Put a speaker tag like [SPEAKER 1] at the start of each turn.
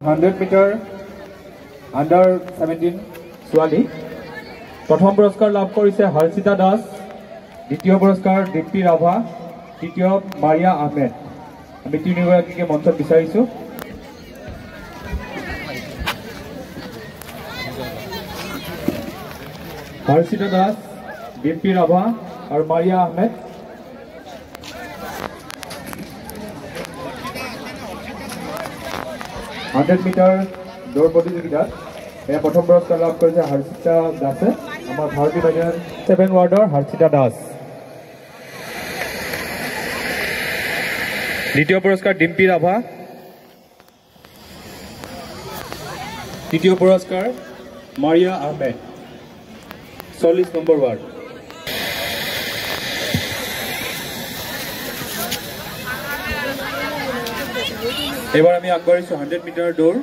[SPEAKER 1] 100 metre under 17 ছোৱালী প্ৰথম পুৰস্কাৰ লাভ কৰিছে হৰ্ষিতা দাস, দ্বিতীয় পুৰস্কাৰ দীপ্তি ৰাভা, তৃতীয় মাৰিয়া আহমেদ। আমি তিনিগৰাকীকে মঞ্চত বিচাৰিছোঁ। হৰ্ষিতা দাস, দীপ্তি ৰাভা আৰু মাৰিয়া আহমেদ। হাণ্ড্ৰেড মিটাৰ দৌৰ প্ৰতিযোগিতাত এয়া প্ৰথম পুৰস্কাৰ লাভ কৰিছে হৰ্ষিতা দাসে, আমাৰ ভাৰতীয় বাহিনীৰ 7 ৱাৰ্ডৰ হৰ্ষিতা দাস। দ্বিতীয় পুৰস্কাৰ ডিম্পী ৰাভা, তৃতীয় পুৰস্কাৰ মাৰিয়া আহমেদ 40 নম্বৰ ৱাৰ্ড। এবাৰ আমি আগবাঢ়িছোঁ 100 মিটাৰ দৌৰ।